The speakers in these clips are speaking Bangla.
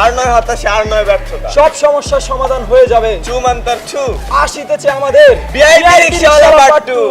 আর নয় হতাশা, আর নয় ব্যর্থতা, সব সমস্যার সমাধান হয়ে যাবে। চুমান্তার ছু আসিতেছে আমাদের ভিআইপি রিকশাওয়ালা পার্ট 2।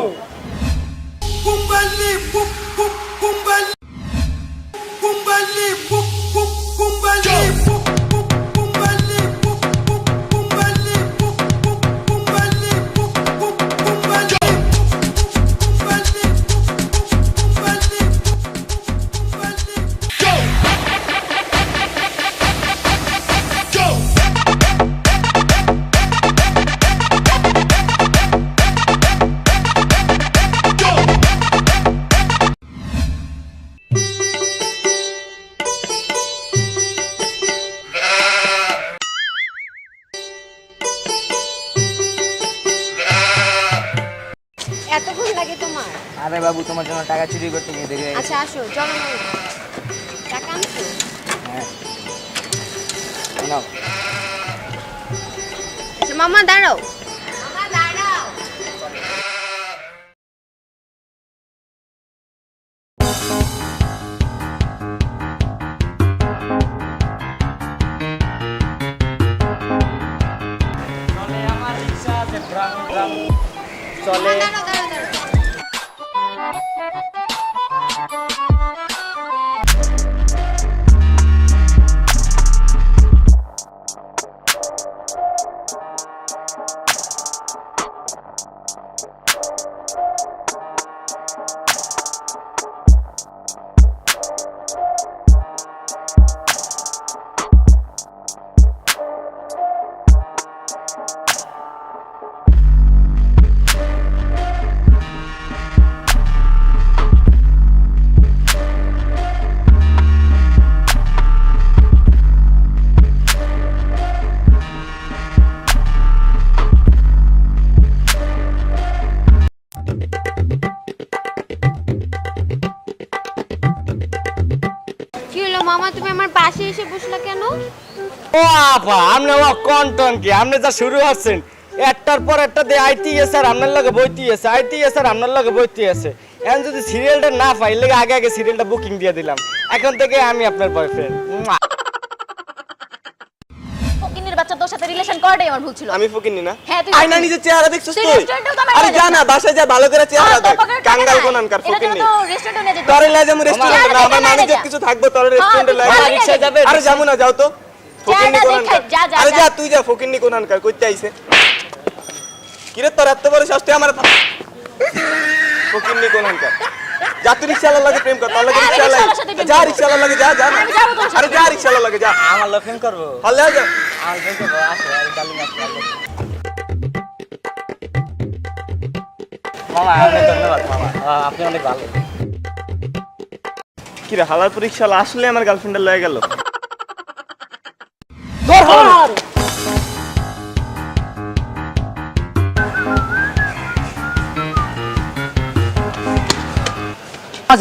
এতক্ষণ লাগে তোমার? আরে বাবু তোমার জন্য টাকা চুরি করতে গিয়ে দেখে। আচ্ছা আসো, চলো না। টাকা আনছো? হ্যাঁ নাও। আচ্ছা মামা দাঁড়াও। মামা দাঁড়াও। চলে দাঁড়াও দাঁড়াও দাঁড়াও। কি হলো মামা, তুমি আমার পাশে এসে বসলা কেন? ও আপা আপনি কন্টন কি আপনি যা শুরু হচ্ছেন একটার পর একটা দিয়ে আইতি আছে আর আপনার লগে বইতি আছে, আইতি আছে আর আপনার লগে বইতি আছে। এখন যদি সিরিয়ালটা না পাই লেগে আগে আগে সিরিয়ালটা বুকিং দিয়ে দিলাম। এখন থেকে আমি আপনার বয়ফ্রেন্ড। ফকিনের বাচ্চা তোর সাথে রিলেশন করাটাই আমার ভুল ছিল। আমি ফকিন্নি না? হ্যাঁ, তুই আয়না নিজের চেহারা দেখছস তুই তুই? রেস্টুরেন্টেও তো আমার আরে নিয়ে যা না যাস। বাসায় যা ভালো করে চেহারা দেখ। তোর পকেটে কাঙ্গাল টাকা নাই। কোনানকার এটার জন্য ফকিন্নি। তো রেস্টুরেন্টে নিয়ে যেতে তোরে হবে। লাই যামু রেস্টুরেন্টে না, আমার মানিজ্য কিছু থাকবো তোরে রেস্টুরেন্টে লাই। ভালো রিকশা যাবে? আরে যামু না, যাও তো। ফকিন্নি যা, যা, কোনানকার। যা, যা, আরে যা। যা তুই যা, ফকিন্নি কোনানকার কইতে আইছে। কিরে তোর এত বড় শাস্তি আমার ফকিন্নি কোনানকার। যা তুই রিকশাওয়ালার লাগে প্রেম কর, তোর লাগে আমি রিকশাওয়ালা। রিকশাওয়ালার সাথে প্রেম যা করবো। রিকশাওয়ালার লাগে যা যা। আমি যাবো তোর সাথে। আরে যা রিকশাওয়ালার লাগে যা। আমার লফিং করবো। হলে যা। আমার প্রেম করবো, আসো আর ডালিং আসো। মামা অনেক ধন্যবাদ মামা, আপনি অনেক ভালো। কিরে হালারপুর রিকশাওয়ালা আসলে আমার গার্লফ্রেন্ডের লয়ে গেল।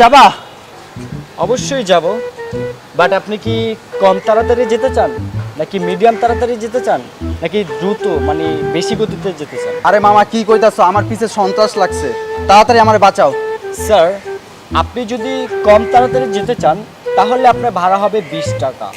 যাবা? অবশ্যই যাব, বাট আপনি কি কম তাড়াতাড়ি যেতে চান নাকি মিডিয়াম তাড়াতাড়ি যেতে চান নাকি দ্রুত মানে বেশি গতিতে যেতে চান? আরে মামা কি কইতাছো, আমার পিছে সন্ত্রাস লাগছে, তাড়াতাড়ি আমারে বাঁচাও। স্যার, আপনি যদি কম তাড়াতাড়ি যেতে চান তাহলে আপনার ভাড়া হবে 20 টাকা।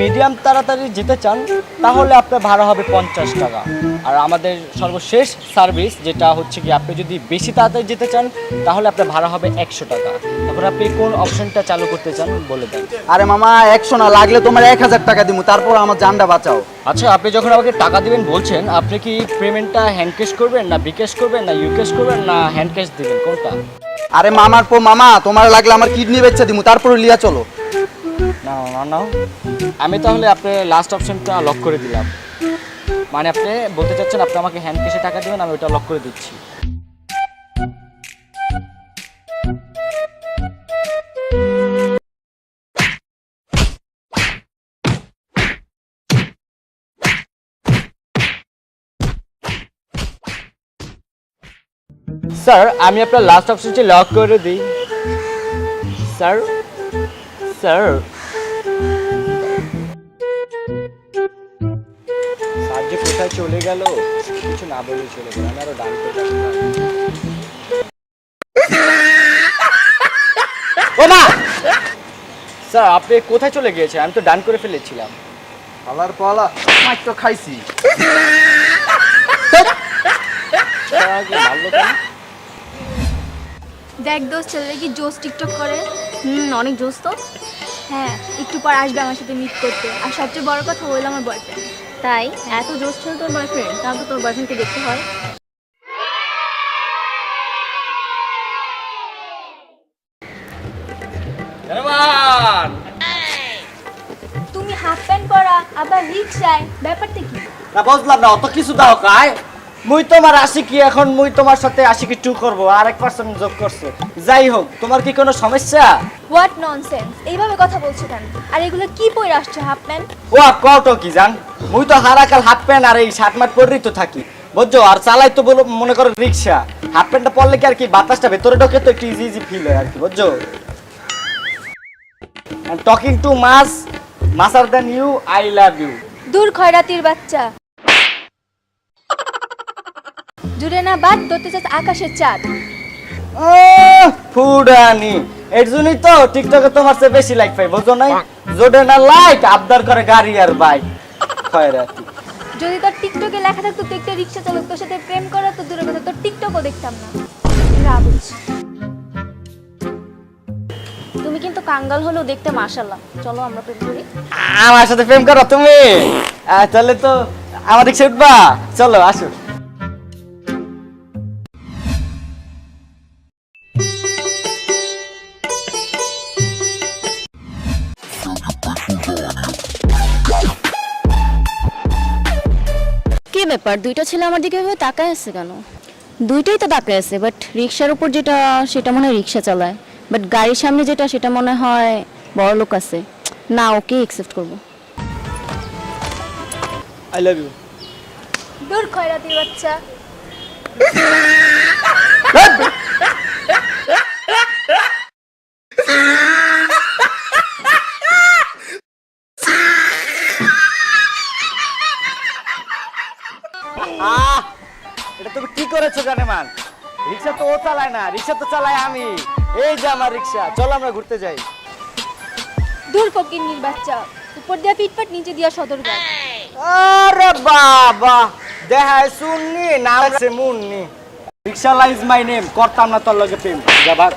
মিডিয়াম তাড়াতাড়ি যেতে চান তাহলে আপনার ভাড়া হবে 50 টাকা। আর আমাদের সর্বশেষ সার্ভিস যেটা হচ্ছে কি, আপনি যদি বেশি তাড়াতাড়ি যেতে চান তাহলে আপনার ভাড়া হবে 100 টাকা। তারপর আপনি কোন অপশনটা চালু করতে চান বলে দেন। আরে মামা 100 না, লাগলে তোমার 1000 টাকা দিমু, তারপর আমার জানটা বাঁচাও। আচ্ছা, আপনি যখন আমাকে টাকা দিবেন বলছেন, আপনি কি পেমেন্টটা হ্যান্ড ক্যাশ করবেন না বিকাশ করবেন না ইউকেশ করবেন না হ্যান্ড ক্যাশ দিবেন, কোনটা? আরে মামার পো মামা, তোমার লাগলে আমার কিডনি বেচে দিমু, তারপর লিয়া চলো। না না না, আমি তাহলে আপনার লাস্ট অপশনটা লক করে দিলাম। মানে আপনি বলতে চাচ্ছেন আপনি আমাকে হ্যান্ড ক্যাশে টাকা দিবেন, আমি ওটা লক করে দিচ্ছি। স্যার, আমি আপনার লাস্ট অপশনটি লক করে দিই। স্যার স্যার স্যার যে কোথায় চলে গেল, কিছু না বলে চলে গেল। আমি আরো ডান করে ও মা! আচ্ছা আপনি কোথায় চলে গিয়েছেন? আমি তো ডান করে ফেলেছিলাম। পালার পালা মাইক তো খাইছি। ভালো কেন? দেখ দোস্ত ছেলেরা কি জোস টিকটক করে। অনেক জোস তো। হ্যাঁ একটু পর আসবে আমার সাথে মিট করতে, আর সবচেয়ে বড় কথা হলো আমার বয়ফ্রেন্ড। তাই এত জোস ছিল তোর বয়ফ্রেন্ড? তাহলে তো তোর বয়ফ্রেন্ডকে দেখতে হয়। তুমি হাফ প্যান্ট পরা আবার রিক্সায়, ব্যাপারটা কি? না বুঝলাম না, অত কিছু দাও কায়। মুই তোমার আশিকি, এখন মুই তোমার সাথে আশিকি 2 করবো, আরেক পার্সন যোগ করছো। যাই হোক, তোমার কি কোনো সমস্যা? হোয়াট ননসেন্স, এইভাবে কথা বলছো কেন? আর এগুলো কি পরে আসছো হাফ প্যান্ট? ও কত কি জান, মুই তো হারাকাল হাফ প্যান্ট আর এই শার্ট মার্ট পরেই তো থাকি, বুঝছো? আর চালাই তো বলো মনে করো রিক্সা। হাফ প্যান্টটা পরলে কি আর কি বাতাসটা ভেতরে ঢোকে তো একটু ইজি ইজি ফিল হয় আর কি, বুঝছো? টকিং টু মাস মাসার then you, I love you. দূর খয়রাতির বাচ্চা, জুড়ে না বাদ ধরতে চাস আকাশের চাঁদ। ফুডানি, এর জন্যই তো টিকটকে তোমার চেয়ে বেশি লাইক পাই, বুঝো নাই? জোডে না লাইক আবদার করে গাড়ি আর বাইক। খয়রাতি যদি তোর টিকটকে লেখা থাকতো তুই একটা রিক্সা চালক, তোর সাথে প্রেম করা তো দূরের কথা, তোর টিকটকও দেখতাম না। রাবুজ, তুমি কিন্তু কাঙ্গাল হলেও দেখতে মাশাআল্লাহ। চলো আমরা প্রেম করি। আমার সাথে প্রেম করো তুমি? তাহলে তো আমার রিক্সা উঠবা, চলো আসো। কি ব্যাপার, দুইটা ছেলে আমার দিকে এভাবে তাকায় আছে কেন? দুইটাই তো তাকায় আছে, বাট রিক্সার উপর যেটা সেটা মনে হয় রিক্সা চালায়, বাট গাড়ির সামনে যেটা সেটা মনে হয় বড় লোক আছে। না, ওকে অ্যাকসেপ্ট করব। I love you. দূর খয়রাতির বাচ্চা। এটা তুমি কি করেছো জানেমান? রিক্সা তো ও চালায় না, রিক্সা তো চালায় আমি। এই যে আমার রিক্সা, চলো আমরা ঘুরতে যাই। দূর ফকিন্নির বাচ্চা, উপর দিয়া পিটপাট নিচে দিয়া সদরঘাট। আরে বাবা, দেখায় শুননি না লাগছে মুন্নি। রিক্সা ইজ মাই নেম, করতাম না তোর লগে প্রেম। যা ভাগ।